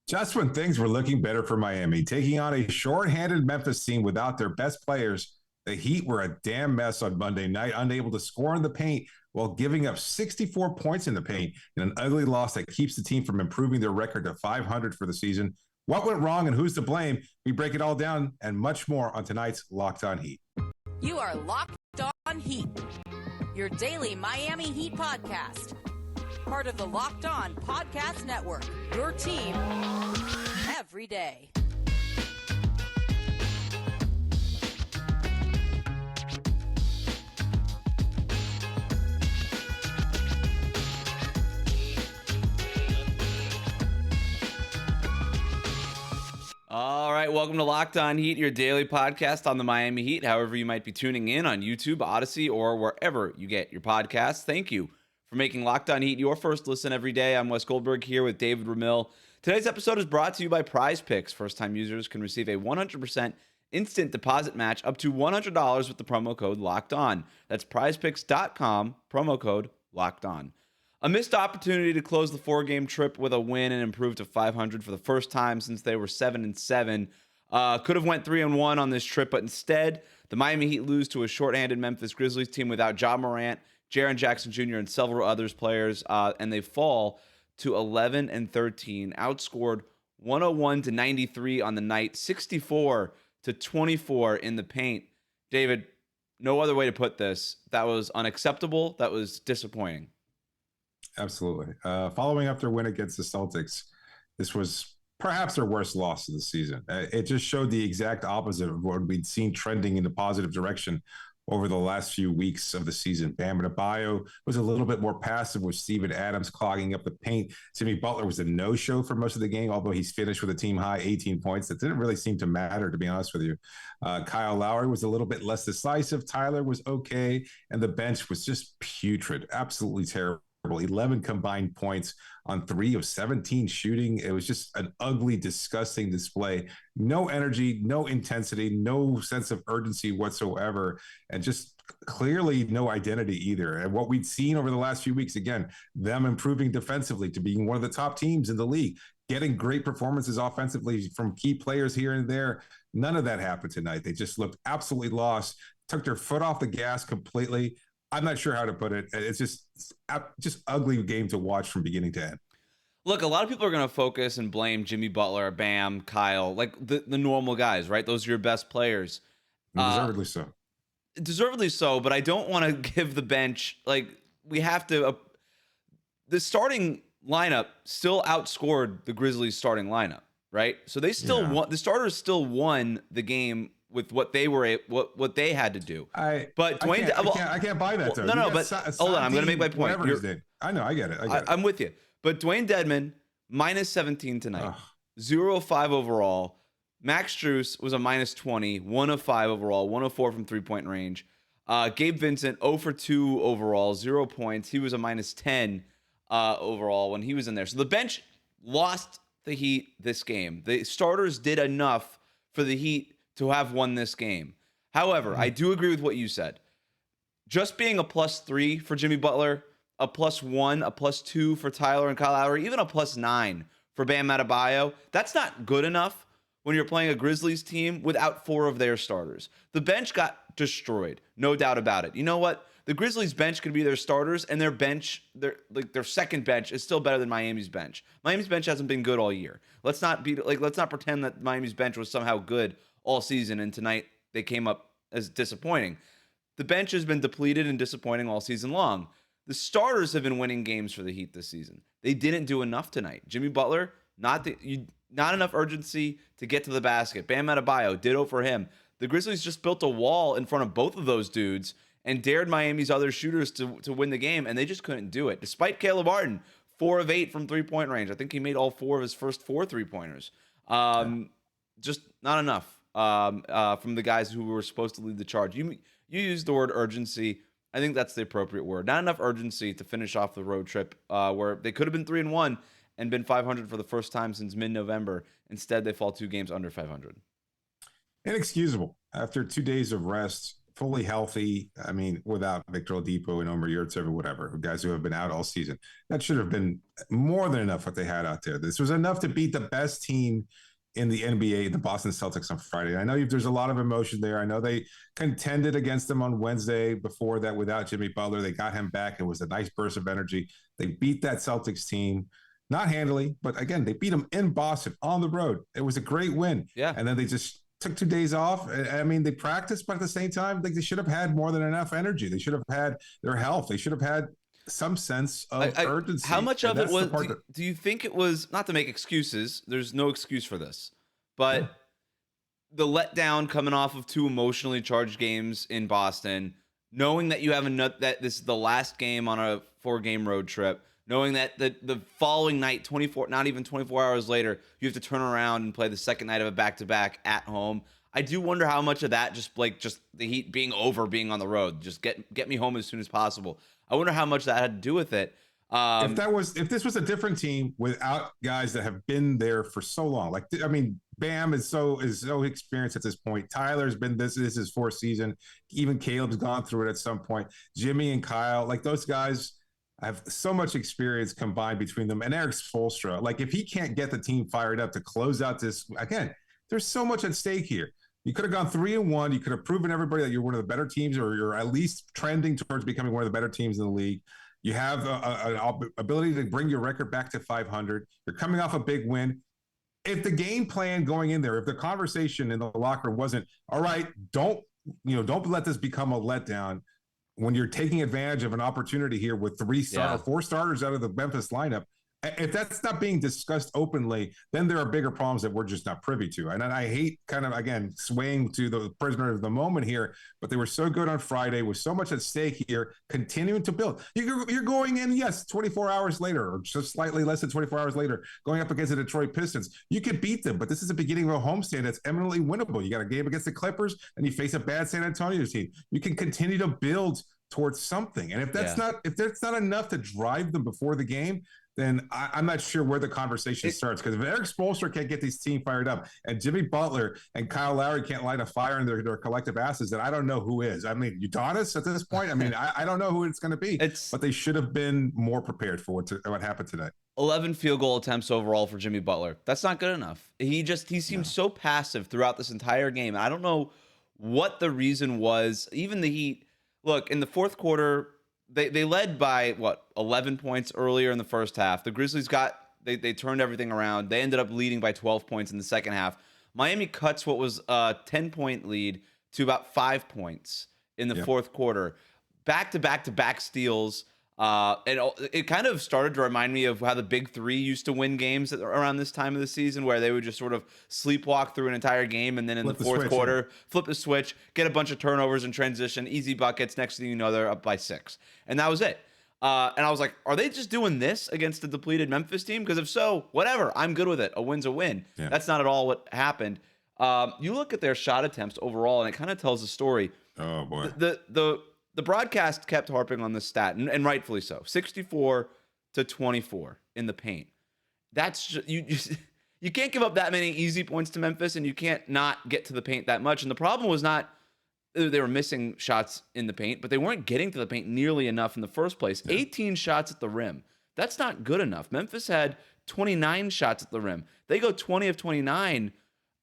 Just when things were looking better for Miami, taking on a shorthanded Memphis team without their best players, the Heat were a damn mess on Monday night, unable to score in the paint while giving up 64 points in the paint in an ugly loss that keeps the team from improving their record to 500 for the season. What went wrong and who's to blame? We break it all down and much more on tonight's Locked On Heat. You are Locked On Heat, your daily Miami Heat podcast. Part of the Locked On Podcast Network, your team every day. All right, welcome to Locked On Heat, your daily podcast on the Miami Heat. However you might be tuning in on YouTube, Odyssey, or wherever you get your podcasts, thank you for making Locked On Heat your first listen every day. I'm Wes Goldberg here with David Ramil. Today's episode is brought to you by PrizePicks. First-time users can receive a 100% instant deposit match up to $100 with the promo code Locked On. That's PrizePicks.com, promo code Locked On. A missed opportunity to close the four-game trip with a win and improve to 500 for the first time since they were 7-7. Could have went 3-1 on this trip, but instead, the Miami Heat lose to a shorthanded Memphis Grizzlies team without Ja Morant, Jaren Jackson Jr., and several others players, and they fall to 11-13, outscored 101-93 on the night, 64-24 in the paint. David, no other way to put this. That was unacceptable. That was disappointing. Absolutely. Following up their win against the Celtics, this was perhaps their worst loss of the season. It just showed the exact opposite of what we'd seen trending in the positive direction over the last few weeks of the season. Bam Adebayo was a little bit more passive with Steven Adams clogging up the paint. Jimmy Butler was a no-show for most of the game, although he's finished with a team-high 18 points. That didn't really seem to matter, to be honest with you. Kyle Lowry was a little bit less decisive. Tyler was okay, and the bench was just putrid, absolutely terrible. 11 combined points on 3 of 17 shooting. It was just an ugly, disgusting display. No energy, no intensity, no sense of urgency whatsoever, and just clearly no identity either. And what we'd seen over the last few weeks, again, them improving defensively to being one of the top teams in the league, getting great performances offensively from key players here and there. None of that happened tonight. They just looked absolutely lost, took their foot off the gas completely. I'm not sure how to put it. It's just ugly game to watch from beginning to end. Look, a lot of people are going to focus and blame Jimmy Butler, Bam, Kyle, like the normal guys, right? Those are your best players. Deservedly so. Deservedly so, but I don't want to give the bench, like, we have to. The starting lineup still outscored the Grizzlies' starting lineup, right? So they still won. The starters still won the game with what they were, what they had to do. But Dwayne, I can't buy that. Well, no. But hold on, I'm going to make my point. I know, I get it. I'm with you. But Dwayne Dedmon minus 17 tonight, 0 of 5 overall. Max Strus was a minus 20, 1 of 5 overall, 1 of 4 from 3-point range. Gabe Vincent 0 for 2 overall, 0 points. He was a minus 10 overall when he was in there. So the bench lost the Heat this game. The starters did enough for the Heat to have won this game. However, I do agree with what you said. Just being a +3 for Jimmy Butler, a +1, a +2 for Tyler and Kyle Lowry, even a +9 for Bam Adebayo, that's not good enough when you're playing a Grizzlies team without 4 of their starters. The bench got destroyed, no doubt about it. You know what? The Grizzlies bench could be their starters, and their bench, their second bench is still better than Miami's bench. Miami's bench hasn't been good all year. Let's not pretend that Miami's bench was somehow good all season, and tonight they came up as disappointing. The bench has been depleted and disappointing all season long. The starters have been winning games for the Heat this season. They didn't do enough tonight. Jimmy Butler, not enough urgency to get to the basket. Bam Adebayo, ditto for him. The Grizzlies just built a wall in front of both of those dudes and dared Miami's other shooters to win the game, and they just couldn't do it. Despite Caleb Martin, 4 of 8 from 3-point range. I think he made all 4 of his first 4 3-pointers. Just not enough. From the guys who were supposed to lead the charge. You used the word urgency. I think that's the appropriate word. Not enough urgency to finish off the road trip where they could have been 3-1 and been 500 for the first time since mid-November. Instead, they fall 2 games under 500. Inexcusable. After 2 days of rest, fully healthy. I mean, without Victor Oladipo and Omer Yurtseven or whatever, guys who have been out all season. That should have been more than enough what they had out there. This was enough to beat the best team in the NBA, the Boston Celtics, on Friday. I know there's a lot of emotion there. I know they contended against them on Wednesday before that without Jimmy Butler. They got him back. It was a nice burst of energy. They beat that Celtics team, not handily, but again, they beat them in Boston on the road. It was a great win. Yeah. And then they just took 2 days off. I mean, they practiced, but at the same time, they should have had more than enough energy. They should have had their health. They should have had some sense of urgency. How much of it was, do you think it was, not to make excuses, there's no excuse for this, but the letdown coming off of 2 emotionally charged games in Boston, knowing that you have that this is the last game on a 4-game road trip, knowing that the following night, not even 24 hours later, you have to turn around and play the second night of a back-to-back at home. I do wonder how much of that just the Heat being on the road, just get me home as soon as possible. I wonder how much that had to do with it. If this was a different team without guys that have been there for so long, Bam is so experienced at this point. Tyler's been this is his 4th season. Even Caleb's gone through it at some point. Jimmy and Kyle, those guys have so much experience combined between them. And Erik Spoelstra, if he can't get the team fired up to close out this, again, there's so much at stake here. You could have gone 3-1. You could have proven everybody that you're one of the better teams, or you're at least trending towards becoming one of the better teams in the league. You have an ability to bring your record back to 500. You're coming off a big win. If the game plan going in there, if the conversation in the locker room wasn't, all right, don't let this become a letdown when you're taking advantage of an opportunity here with 4 starters out of the Memphis lineup. If that's not being discussed openly, then there are bigger problems that we're just not privy to. And I hate again, swaying to the prisoner of the moment here, but they were so good on Friday with so much at stake here, continuing to build. You're going in, 24 hours later, or just slightly less than 24 hours later, going up against the Detroit Pistons. You could beat them, but this is the beginning of a homestand that's eminently winnable. You got a game against the Clippers, and you face a bad San Antonio team. You can continue to build towards something. And if that's not enough to drive them before the game, then I'm not sure where the conversation starts. Because if Erik Spoelstra can't get these team fired up, and Jimmy Butler and Kyle Lowry can't light a fire in their collective asses, then I don't know who is. I mean, Udonis at this point. I mean, I don't know who it's going to be. But they should have been more prepared for what happened today. 11 field goal attempts overall for Jimmy Butler. That's not good enough. He seemed so passive throughout this entire game. I don't know what the reason was. Even the Heat, look, in the 4th quarter, They led by 11 points earlier in the first half. The Grizzlies they turned everything around. They ended up leading by 12 points in the second half. Miami cuts what was a 10-point lead to about 5 points in the 4th quarter. Back-to-back steals. And it kind of started to remind me of how the Big Three used to win games around this time of the season, where they would just sort of sleepwalk through an entire game, and then in the 4th quarter, flip the switch, get a bunch of turnovers in transition, easy buckets. Next thing you know, they're up by 6. And that was it. And I was like, are they just doing this against the depleted Memphis team? Because if so, whatever. I'm good with it. A win's a win. Yeah. That's not at all what happened. You look at their shot attempts overall, and it kind of tells a story. Oh, boy. The broadcast kept harping on this stat, and rightfully so. 64-24 in the paint. That's just, you can't give up that many easy points to Memphis, and you can't not get to the paint that much. And the problem was not they were missing shots in the paint, but they weren't getting to the paint nearly enough in the first place. Yeah. 18 shots at the rim. That's not good enough. Memphis had 29 shots at the rim. They go 20 of 29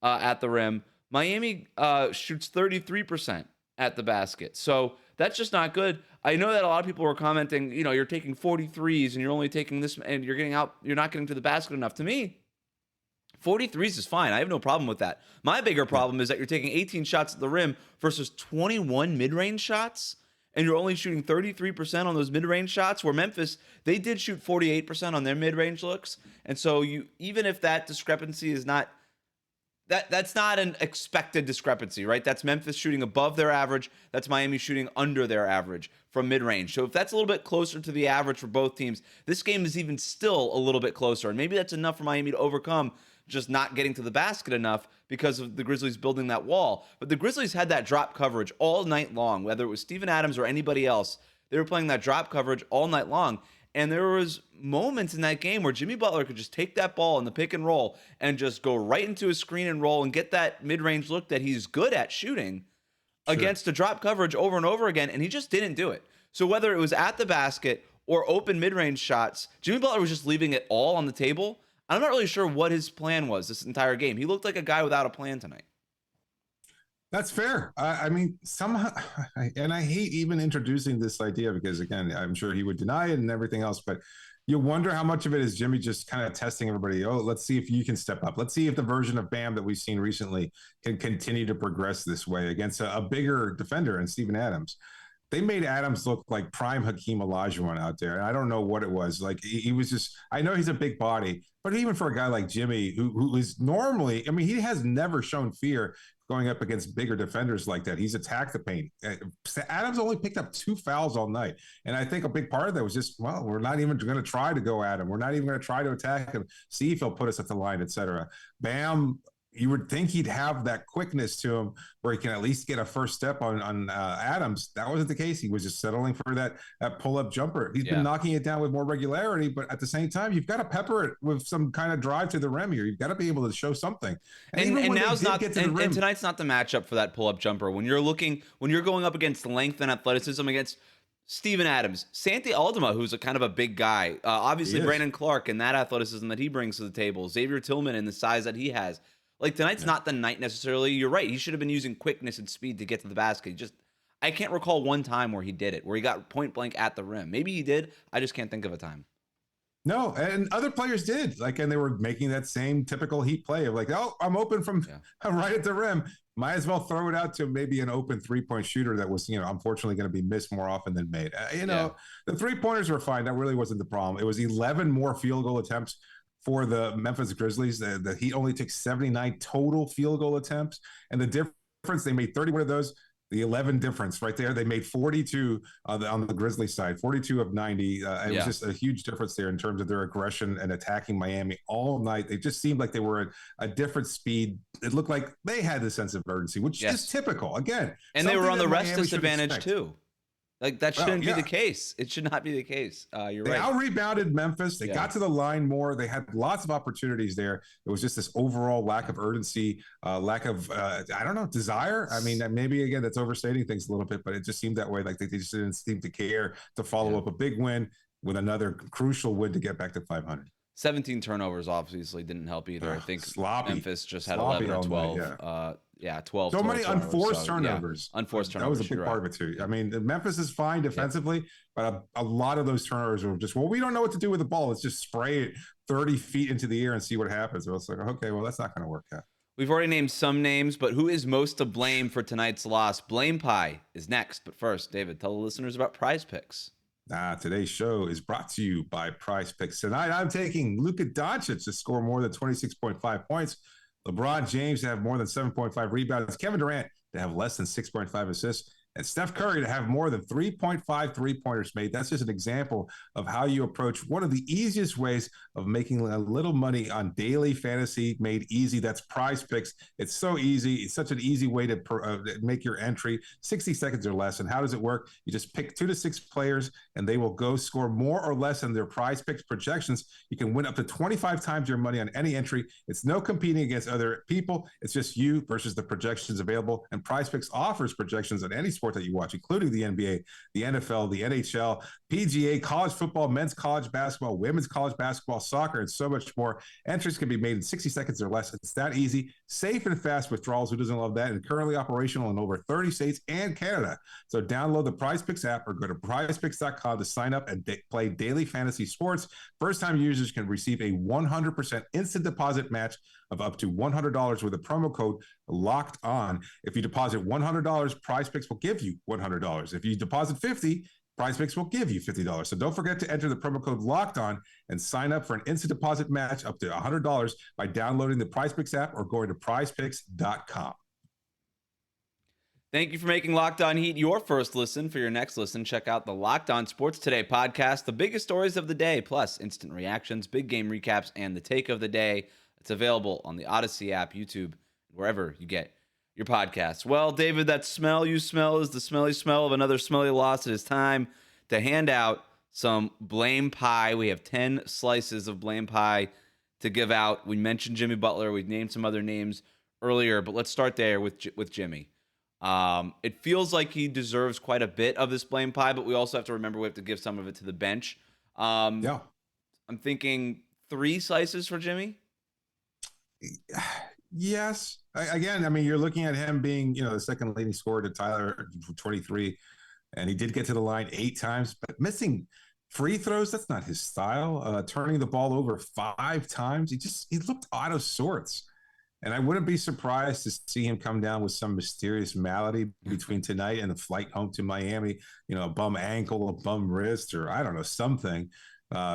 at the rim. Miami shoots 33% at the basket. So that's just not good. I know that a lot of people were commenting, you're taking 43s and you're only taking this, and you're not getting to the basket enough. To me, 43s is fine. I have no problem with that. My bigger problem is that you're taking 18 shots at the rim versus 21 mid-range shots, and you're only shooting 33% on those mid-range shots, where Memphis, they did shoot 48% on their mid-range looks. And so even if that discrepancy is not, that's not an expected discrepancy, right? That's Memphis shooting above their average. That's Miami shooting under their average from mid-range. So if that's a little bit closer to the average for both teams, this game is even still a little bit closer. And maybe that's enough for Miami to overcome just not getting to the basket enough because of the Grizzlies building that wall. But the Grizzlies had that drop coverage all night long, whether it was Steven Adams or anybody else. They were playing that drop coverage all night long. And there was moments in that game where Jimmy Butler could just take that ball in the pick and roll and just go right into a screen and roll and get that mid-range look that he's good at shooting. against the drop coverage over and over again, and he just didn't do it. So whether it was at the basket or open mid-range shots, Jimmy Butler was just leaving it all on the table. I'm not really sure what his plan was this entire game. He looked like a guy without a plan tonight. That's fair. I mean, somehow, and I hate even introducing this idea because, again, I'm sure he would deny it and everything else, but you wonder how much of it is Jimmy just kind of testing everybody. Oh, let's see if you can step up. Let's see if the version of Bam that we've seen recently can continue to progress this way against a bigger defender in Steven Adams. They made Adams look like prime Hakeem Olajuwon out there. And I don't know what it was. Like he was just, I know he's a big body, but even for a guy like Jimmy, who is normally, I mean, he has never shown fear going up against bigger defenders like that. He's attacked the paint. Adams only picked up 2 fouls all night. And I think a big part of that was just, well, we're not even going to try to go at him. We're not even going to try to attack him, see if he'll put us at the line, et cetera. Bam, you would think he'd have that quickness to him where he can at least get a first step on Adams. That wasn't the case. He was just settling for that pull-up jumper. He's been knocking it down with more regularity, but at the same time, you've got to pepper it with some kind of drive to the rim here. You've got to be able to show something. And now's not, and tonight's not the matchup for that pull-up jumper. When you're going up against length and athleticism against Steven Adams, Santi Aldama, who's a kind of a big guy, obviously Brandon Clark and that athleticism that he brings to the table, Xavier Tillman and the size that he has. Like, tonight's not the night necessarily. You're right. He should have been using quickness and speed to get to the basket. I can't recall one time where he did it, where he got point blank at the rim. Maybe he did. I just can't think of a time. No, and other players did. And they were making that same typical Heat play of like, oh, I'm open from right at the rim. Might as well throw it out to maybe an open three-point shooter that was, unfortunately going to be missed more often than made. The three-pointers were fine. That really wasn't the problem. It was 11 more field goal attempts for the Memphis Grizzlies. The Heat only took 79 total field goal attempts. And the difference, they made 31 of those. The 11 difference right there. They made 42 on the Grizzlies side, 42 of 90. It was just a huge difference there in terms of their aggression and attacking Miami all night. They just seemed like they were at a different speed. It looked like they had the sense of urgency, which is typical. Again, and they were on the rest disadvantage too. Like, that shouldn't be the case. It should not be the case. You're right. They out-rebounded Memphis. They got to the line more. They had lots of opportunities there. It was just this overall lack of urgency, lack of, desire. I mean, maybe, again, that's overstating things a little bit, but it just seemed that way. Like, they just didn't seem to care to follow up a big win with another crucial win to get back to 500. 17 turnovers obviously didn't help either. I think sloppy. Memphis just had 11 or 12. Night, 12. So 12 many unforced turnovers. Unforced turnovers. That was a big part of it too. I mean, Memphis is fine defensively, but a lot of those turnovers were just, we don't know what to do with the ball. Let's just spray it 30 feet into the air and see what happens. So it's like, okay, well, that's not going to work out. We've already named some names, but who is most to blame for tonight's loss? Blame Pie is next. But first, David, tell the listeners about PrizePicks. Today's show is brought to you by PrizePicks. Tonight, I'm taking Luka Doncic to score more than 26.5 points. LeBron James to have more than 7.5 rebounds. Kevin Durant to have less than 6.5 assists. And Steph Curry to have more than 3.5 three-pointers made. That's just an example of how you approach one of the easiest ways of making a little money on daily fantasy made easy. That's PrizePicks. It's so easy. It's such an easy way to make your entry, 60 seconds or less. And how does it work? You just pick 2 to 6 players, and they will go score more or less than their PrizePicks projections. You can win up to 25 times your money on any entry. It's no competing against other people. It's just you versus the projections available. And PrizePicks offers projections on any sport that you watch, including the NBA, the NFL, the NHL, PGA, college football, men's college basketball, women's college basketball, soccer, and so much more. Entries can be made in 60 seconds or less. It's that easy, safe and fast withdrawals. Who doesn't love that? And currently operational in over 30 states and Canada. So download the PrizePicks app or go to prizepicks.com to sign up and play daily fantasy sports. First-time users can receive a 100% instant deposit match of up to $100 with a promo code locked on. If you deposit $100, PrizePicks will give you $100. If you deposit $50, PrizePicks will give you $50. So don't forget to enter the promo code locked on and sign up for an instant deposit match up to $100 by downloading the PrizePicks app or going to prizepicks.com. Thank you for making Locked On Heat your first listen. For your next listen, check out the Locked On Sports Today podcast, the biggest stories of the day, plus instant reactions, big game recaps, and the take of the day. It's available on the Odyssey app, YouTube, wherever you get your podcasts. Well, David, that smell you smell is the smelly smell of another smelly loss. It is time to hand out some blame pie. We have 10 slices of blame pie to give out. We mentioned Jimmy Butler. We named some other names earlier, but let's start there with Jimmy. It feels like he deserves quite a bit of this blame pie, but we also have to remember we have to give some of it to the bench. Yeah. I'm thinking 3 slices for Jimmy. Yes. Again, I mean, you're looking at him being, the second leading scorer to Tyler, 23, and he did get to the line 8 times, but missing free throws, that's not his style. Turning the ball over 5 times, he looked out of sorts. And I wouldn't be surprised to see him come down with some mysterious malady between tonight and the flight home to Miami, a bum ankle, a bum wrist, or I don't know, something,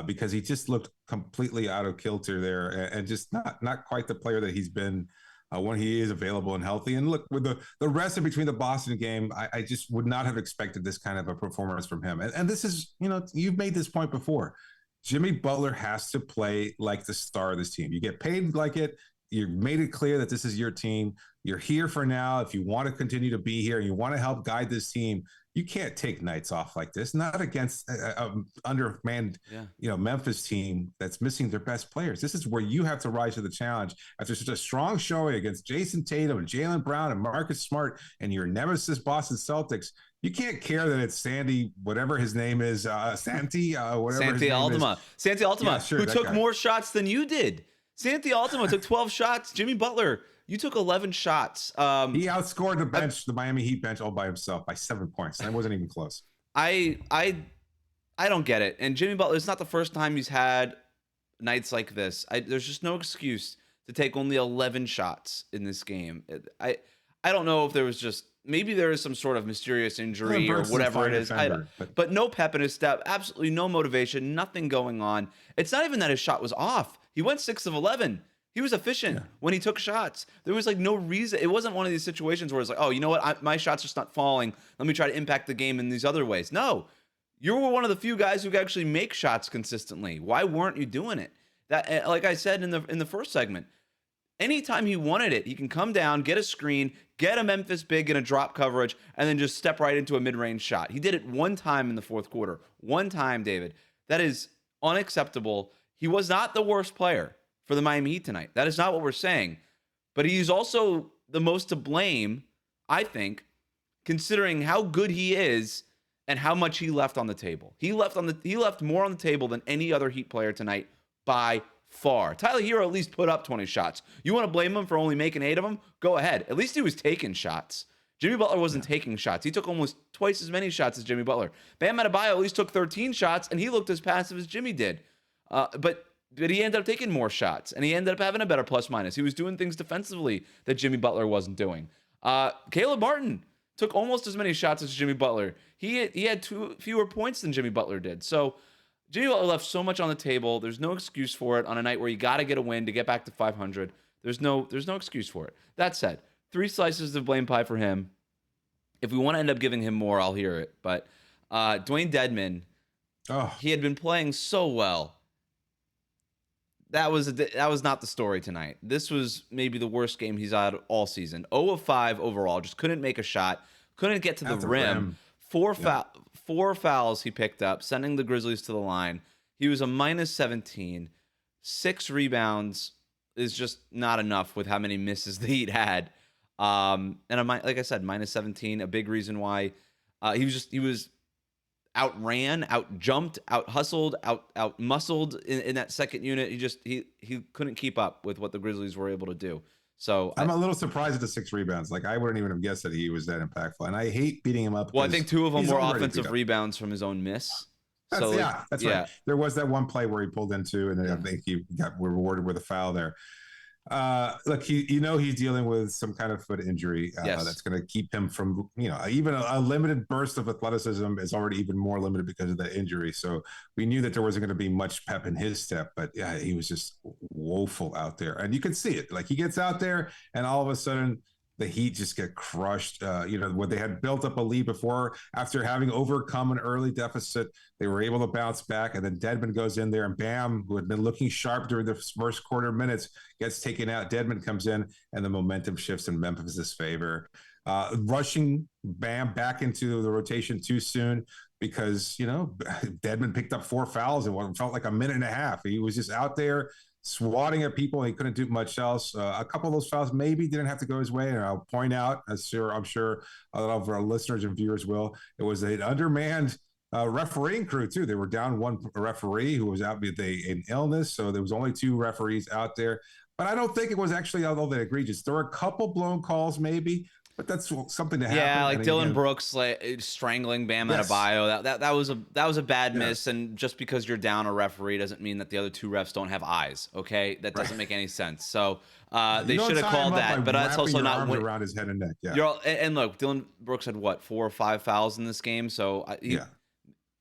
because he just looked completely out of kilter there and just not quite the player that he's been when he is available and healthy. And look, with the rest in between the Boston game, I just would not have expected this kind of a performance from him. And this is, you've made this point before. Jimmy Butler has to play like the star of this team. You get paid like it. You made it clear that this is your team. You're here for now. If you want to continue to be here and you want to help guide this team, you can't take nights off like this, not against an undermanned, Memphis team that's missing their best players. This is where you have to rise to the challenge after such a strong showing against Jason Tatum and Jaylen Brown and Marcus Smart and your nemesis Boston Celtics. You can't care that it's Sandy, whatever his name is, Santi, whatever Santi his name Aldama. is. Santi Aldama, yeah, sure, who took guy. more shots than you did. Santi Aldama took 12 shots. Jimmy Butler, you took 11 shots. He outscored the bench, the Miami Heat bench, all by himself by 7 points. That wasn't even close. I don't get it. And Jimmy Butler, it's not the first time he's had nights like this. There's just no excuse to take only 11 shots in this game. I don't know if there was just maybe there is some sort of mysterious injury or whatever it is. But no pep in his step, absolutely no motivation, nothing going on. It's not even that his shot was off. He went 6 of 11. He was efficient when he took shots. There was no reason. It wasn't one of these situations where it's like, oh, you know what? My shot's just not falling. Let me try to impact the game in these other ways. No, you were one of the few guys who could actually make shots consistently. Why weren't you doing it? That, like I said in the first segment, anytime he wanted it, he can come down, get a screen, get a Memphis big in a drop coverage, and then just step right into a mid-range shot. He did it one time in the fourth quarter. One time, David. That is unacceptable. He was not the worst player for the Miami Heat tonight. That is not what we're saying. But he's also the most to blame, I think, considering how good he is and how much he left on the table. He left more on the table than any other Heat player tonight by far. Tyler Herro at least put up 20 shots. You want to blame him for only making 8 of them? Go ahead. At least he was taking shots. Jimmy Butler wasn't taking shots. He took almost twice as many shots as Jimmy Butler. Bam Adebayo at least took 13 shots, and he looked as passive as Jimmy did. But he ended up taking more shots, and he ended up having a better plus-minus. He was doing things defensively that Jimmy Butler wasn't doing. Caleb Martin took almost as many shots as Jimmy Butler. He had fewer points than Jimmy Butler did. So Jimmy Butler left so much on the table. There's no excuse for it on a night where you got to get a win to get back to 500. There's no excuse for it. That said, 3 slices of blame pie for him. If we want to end up giving him more, I'll hear it. But Dwayne Dedmon, he had been playing so well. That was not the story tonight. This was maybe the worst game he's had all season. 0 of 5 overall. Just couldn't make a shot. Couldn't get to the rim. 4 fouls he picked up, sending the Grizzlies to the line. He was a minus 17. 6 rebounds is just not enough with how many misses the Heat had. And like I said, minus 17. A big reason why he was outran, outjumped, out-hustled, out-muscled in that second unit. He couldn't keep up with what the Grizzlies were able to do. So I'm a little surprised at the 6 rebounds. I wouldn't even have guessed that he was that impactful. And I hate beating him up. Well, I think 2 of them were offensive rebounds from his own miss. That's right. There was that one play where he pulled into, and then I think he got rewarded with a foul there. Look, he's dealing with some kind of foot injury that's going to keep him from, even a limited burst of athleticism is already even more limited because of that injury. So we knew that there wasn't going to be much pep in his step, but yeah, he was just woeful out there, and you could see it. He gets out there, and all of a sudden the Heat just get crushed. What they had built up a lead before, after having overcome an early deficit, they were able to bounce back. And then Dedmon goes in there, and Bam, who had been looking sharp during the first quarter minutes, gets taken out. Dedmon comes in, and the momentum shifts in Memphis' favor. Rushing Bam back into the rotation too soon because, Dedmon picked up 4 fouls in what felt like a minute and a half. He was just out there swatting at people. He couldn't do much else. A couple of those fouls maybe didn't have to go his way. And I'll point out, I'm sure a lot of our listeners and viewers will, it was an undermanned refereeing crew too. They were down one referee who was out with an illness. So there was only 2 referees out there. But I don't think it was actually all that egregious. There were a couple blown calls maybe, but that's something to happen. Yeah, like Dylan Brooks strangling Bam Adebayo. That was a bad miss, and just because you're down a referee doesn't mean that the other 2 refs don't have eyes. Okay, that doesn't make any sense. So they should have called that, but that's also not around his head and neck. Yeah, and look, Dylan Brooks had 4 or 5 fouls in this game, so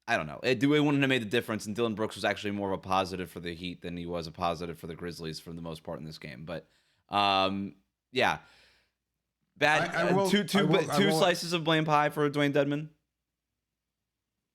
I don't know. It wouldn't have made the difference, and Dylan Brooks was actually more of a positive for the Heat than he was a positive for the Grizzlies for the most part in this game. But yeah. Bad. Two slices of blame pie for Dwayne Dedmon.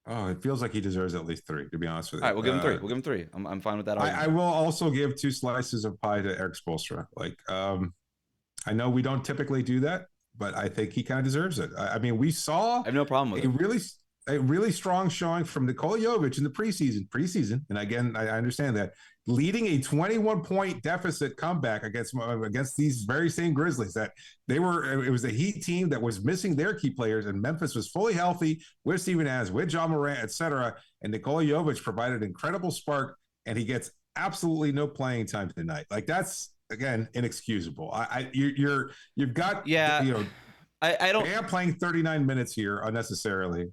Oh, it feels like he deserves at least 3, to be honest with you. All right, we'll give him 3. We'll give him 3. I'm fine with that. I will also give 2 slices of pie to Erik Spoelstra. Like, I know we don't typically do that, but I think he kind of deserves it. I mean, we saw I have no problem with it. A really strong showing from Nikola Jovic in the preseason. And again, I understand that, leading a 21-point deficit comeback against these very same Grizzlies that it was a Heat team that was missing their key players, and Memphis was fully healthy with Steven Adams, with John Morant, etc. And Nikola Jovic provided an incredible spark, and he gets absolutely no playing time tonight. Like, that's, again, inexcusable. You've got, I don't. Bam playing 39 minutes here unnecessarily.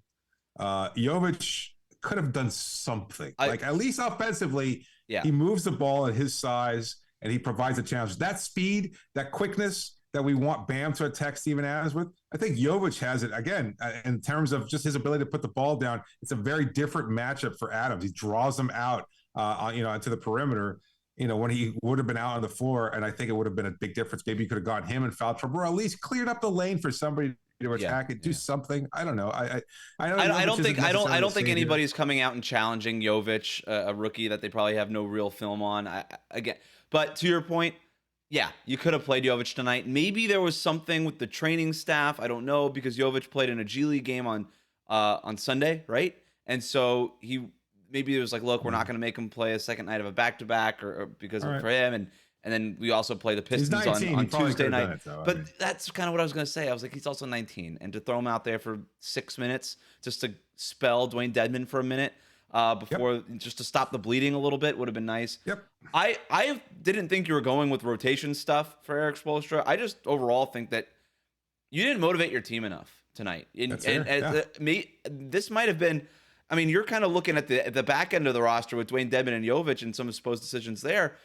Jovic could have done something, like at least offensively. He moves the ball at his size, and he provides a challenge. That speed, that quickness that we want Bam to attack Steven Adams with, I think Jovic has it again in terms of just his ability to put the ball down. It's a very different matchup for Adams. He draws him out, into the perimeter. When he would have been out on the floor, and I think it would have been a big difference. Maybe you could have gotten him in foul trouble, or at least cleared up the lane for somebody to attack it, do something. I don't know. I don't think anybody's coming out and challenging Jovic, a rookie that they probably have no real film on. But to your point, you could have played Jovic tonight. Maybe there was something with the training staff. I don't know, because Jovic played in a G League game on Sunday, right? And so maybe it was like, look, we're not going to make him play a second night of a back-to-back or because for him. And then we also play the Pistons on Tuesday night. But that's kind of what I was going to say. I was like, he's also 19. And to throw him out there for 6 minutes just to spell Dwayne Dedmon for a minute just to stop the bleeding a little bit would have been nice. Yep. I didn't think you were going with rotation stuff for Erik Spoelstra. I just overall think that you didn't motivate your team enough tonight. This might have been... I mean, you're kind of looking at the back end of the roster with Dwayne Dedmon and Jovic and some of Spo's decisions there.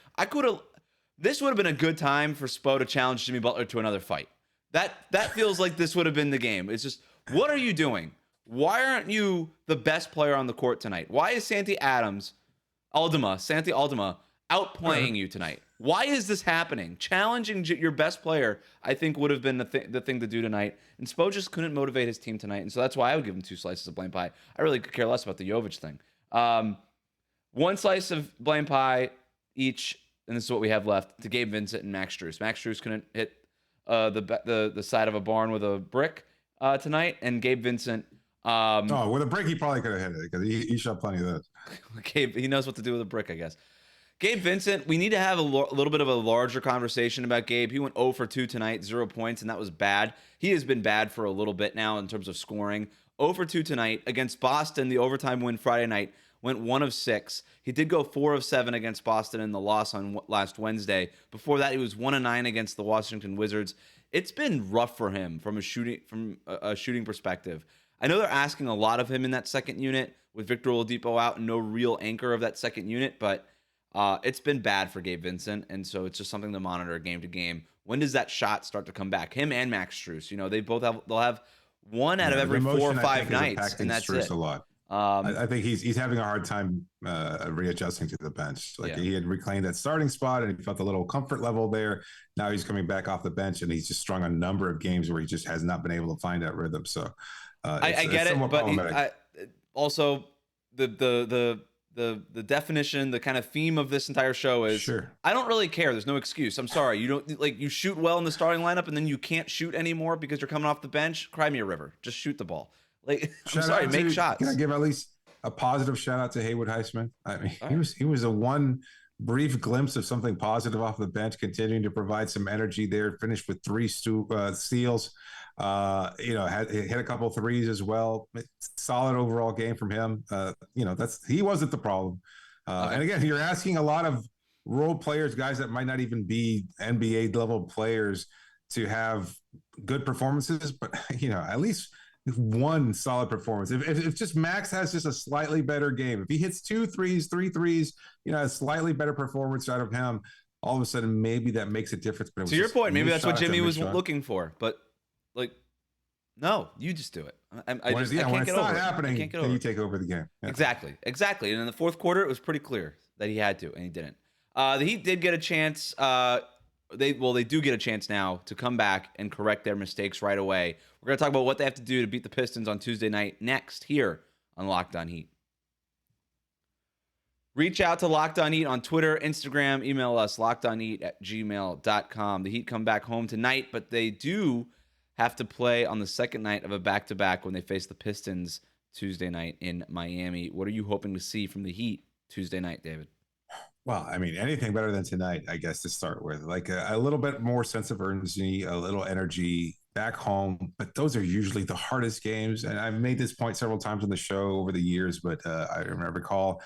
This would have been a good time for Spo to challenge Jimmy Butler to another fight. That feels like this would have been the game. It's just, what are you doing? Why aren't you the best player on the court tonight? Why is Santi Aldama outplaying you tonight? Why is this happening? Challenging your best player, I think, would have been the thing to do tonight. And Spo just couldn't motivate his team tonight. And so that's why I would give him 2 slices of blame pie. I really could care less about the Jovic thing. 1 slice of blame pie each, and this is what we have left, to Gabe Vincent and Max Strus. Max Strus couldn't hit the side of a barn with a brick tonight, and Gabe Vincent... with a brick, he probably could have hit it, because he shot plenty of those. Gabe, he knows what to do with a brick, I guess. Gabe Vincent, we need to have a little bit of a larger conversation about Gabe. He went 0 for 2 tonight, 0 points, and that was bad. He has been bad for a little bit now in terms of scoring. 0 for 2 tonight. Against Boston, the overtime win Friday night, went 1 of 6. He did go 4 of 7 against Boston in the loss on last Wednesday. Before that, he was 1 of 9 against the Washington Wizards. It's been rough for him from a shooting perspective. I know they're asking a lot of him in that second unit with Victor Oladipo out and no real anchor of that second unit, but it's been bad for Gabe Vincent, and so it's just something to monitor game to game. When does that shot start to come back? Him and Max Strus, they'll have one out of every 4 or 5 nights, and that's Strus it. A lot. I think he's having a hard time readjusting to the bench. He had reclaimed that starting spot, and he felt a little comfort level there. Now he's coming back off the bench, and he's just strung a number of games where he just has not been able to find that rhythm. So I get it, but also the definition, the kind of theme of this entire show is I don't really care. There's no excuse. I'm sorry. You don't you shoot well in the starting lineup and then you can't shoot anymore because you're coming off the bench. Cry me a river. Just shoot the ball. I'm sorry, make shots. Can I give at least a positive shout out to Haywood Highsmith? I mean, he was a one brief glimpse of something positive off the bench, continuing to provide some energy there. Finished with three steals. Hit a couple threes as well. Solid overall game from him. He wasn't the problem. Okay. And again, you're asking a lot of role players, guys that might not even be NBA level players, to have good performances, but at least one solid performance. If just Max has just a slightly better game, if he hits 2 threes, 3 threes, a slightly better performance out of him, all of a sudden maybe that makes a difference. But to your point, maybe that's what Jimmy was looking for. But no, you just do it. I can't get over it. When it's not happening, then you take over the game. Yeah. Exactly. And in the fourth quarter, it was pretty clear that he had to, and he didn't. The Heat did get a chance. They do get a chance now to come back and correct their mistakes right away. We're going to talk about what they have to do to beat the Pistons on Tuesday night next here on Locked On Heat. Reach out to Locked On Heat on Twitter, Instagram, email us, lockedonheat@gmail.com. The Heat come back home tonight, but they do have to play on the second night of a back-to-back when they face the Pistons Tuesday night in Miami. What are you hoping to see from the Heat Tuesday night, David? Well, anything better than tonight, I guess, to start with. Like a little bit more sense of urgency, a little energy back home. But those are usually the hardest games. And I've made this point several times on the show over the years, but I recall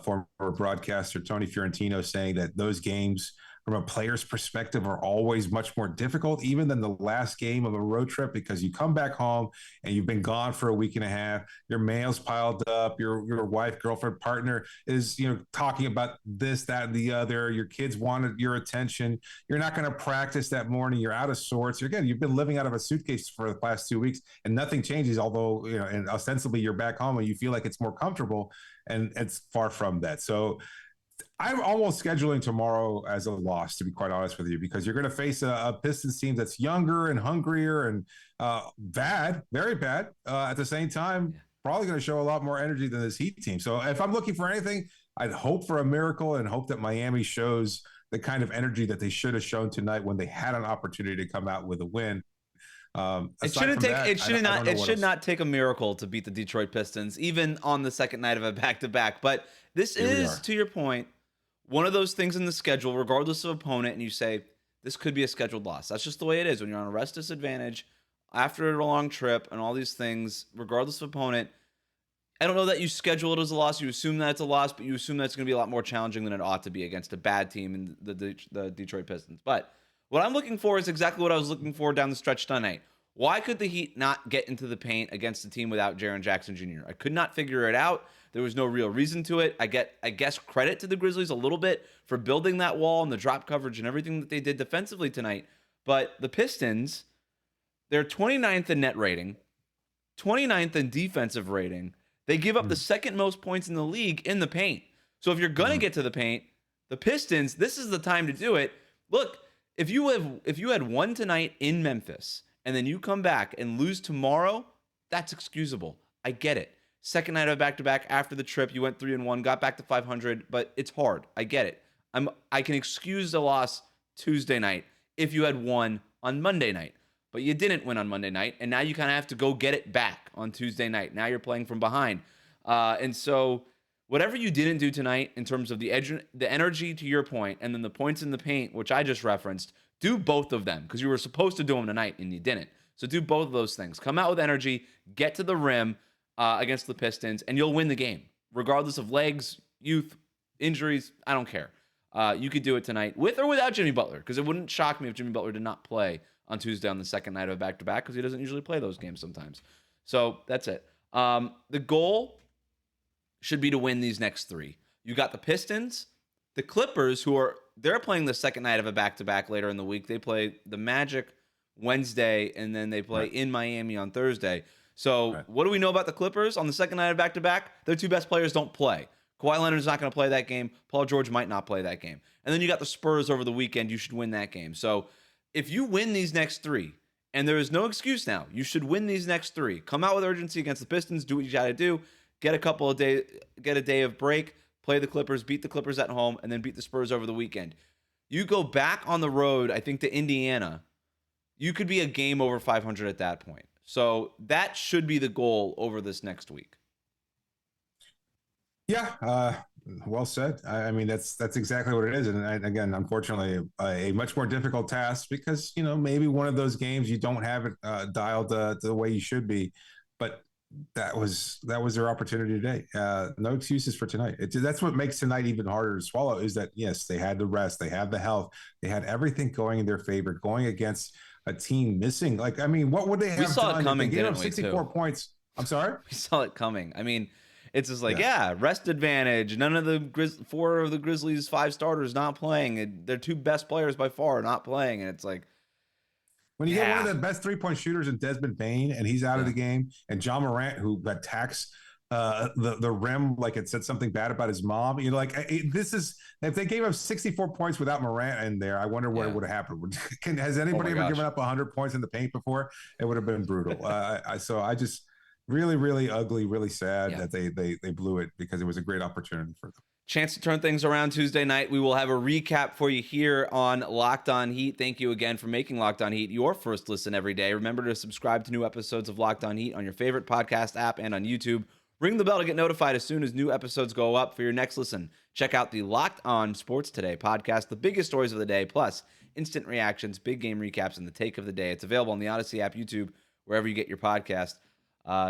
former broadcaster Tony Fiorentino saying that those games, from a player's perspective, are always much more difficult, even than the last game of a road trip, because you come back home and you've been gone for a week and a half. Your mail's piled up. Your wife, girlfriend, partner is talking about this, that, and the other. Your kids wanted your attention. You're not going to practice that morning. You're out of sorts. You've been living out of a suitcase for the past 2 weeks, and nothing changes. Although and ostensibly you're back home and you feel like it's more comfortable, and it's far from that. So I'm almost scheduling tomorrow as a loss, to be quite honest with you, because you're going to face a Pistons team that's younger and hungrier and bad, very bad. At the same time, probably going to show a lot more energy than this Heat team. So if I'm looking for anything, I'd hope for a miracle and hope that Miami shows the kind of energy that they should have shown tonight when they had an opportunity to come out with a win. It should not take a miracle to beat the Detroit Pistons, even on the second night of a back-to-back. But this is, to your point, one of those things in the schedule, regardless of opponent, and you say, this could be a scheduled loss. That's just the way it is when you're on a rest disadvantage after a long trip and all these things, regardless of opponent. I don't know that you schedule it as a loss. You assume that it's a loss, but you assume that it's going to be a lot more challenging than it ought to be against a bad team in the Detroit Pistons. But what I'm looking for is exactly what I was looking for down the stretch tonight. Why could the Heat not get into the paint against a team without Jaren Jackson Jr.? I could not figure it out. There was no real reason to it. I guess credit to the Grizzlies a little bit for building that wall and the drop coverage and everything that they did defensively tonight. But the Pistons, they're 29th in net rating, 29th in defensive rating. They give up the second most points in the league in the paint. So if you're going to get to the paint, the Pistons, this is the time to do it. Look, if you had won tonight in Memphis and then you come back and lose tomorrow, that's excusable. I get it. Second night of a back-to-back after the trip, you went 3-1, got back to 500, but it's hard. I get it. I can excuse the loss Tuesday night if you had won on Monday night, but you didn't win on Monday night, and now you kind of have to go get it back on Tuesday night. Now you're playing from behind. And so whatever you didn't do tonight in terms of the energy, to your point, and then the points in the paint, which I just referenced, do both of them, because you were supposed to do them tonight and you didn't. So do both of those things. Come out with energy, get to the rim against the Pistons, and you'll win the game. Regardless of legs, youth, injuries, I don't care. You could do it tonight with or without Jimmy Butler, because it wouldn't shock me if Jimmy Butler did not play on Tuesday on the second night of a back-to-back, because he doesn't usually play those games sometimes. So that's it. The goal should be to win these next three. You got the Pistons, the Clippers, they're playing the second night of a back-to-back later in the week. They play the Magic Wednesday, and then they play in Miami on Thursday. So what do we know about the Clippers on the second night of back-to-back? Their two best players don't play. Kawhi Leonard's not going to play that game. Paul George might not play that game. And then you got the Spurs over the weekend. You should win that game. So if you win these next three, and there is no excuse now, you should win these next three. Come out with urgency against the Pistons. Do what you got to do. Get a day of break. Play the Clippers. Beat the Clippers at home, and then beat the Spurs over the weekend. You go back on the road, I think, to Indiana. You could be a game over 500 at that point. So that should be the goal over this next week. Yeah, Well said. I mean, that's exactly what it is. And again, unfortunately, a much more difficult task because, maybe one of those games you don't have it dialed the way you should be. But that was their opportunity today. No excuses for tonight. That's what makes tonight even harder to swallow is that, yes, they had the rest. They had the health. They had everything going in their favor, going against a team missing. Like, I mean, what would they have done? We saw it coming, if they gave didn't up we, 64 too? points. I'm sorry? We saw it coming. I mean, it's just like, rest advantage. None of the four of the Grizzlies' 5 starters not playing. Their 2 best players by far not playing. And it's like, when you get one of the best 3-point shooters in Desmond Bane and he's out of the game, and John Morant, who attacks the rim like it said something bad about his mom, this is, if they gave up 64 points without Morant in there, I wonder what would have happened. Has anybody ever given up 100 points in the paint before? It would have been brutal. So I just really, really ugly, really sad that they blew it because it was a great opportunity for them. Chance to turn things around Tuesday night. We will have a recap for you here on Locked On Heat. Thank you again for making Locked On Heat your first listen every day. Remember to subscribe to new episodes of Locked On Heat on your favorite podcast app and on YouTube. Ring the bell to get notified as soon as new episodes go up. For your next listen, check out the Locked On Sports Today podcast, the biggest stories of the day, plus instant reactions, big game recaps, and the take of the day. It's available on the Odyssey app, YouTube, wherever you get your podcast.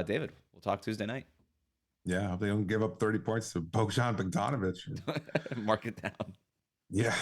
David, we'll talk Tuesday night. Yeah, they don't give up 30 points to Bogdan Bogdanovic. Mark it down. Yeah.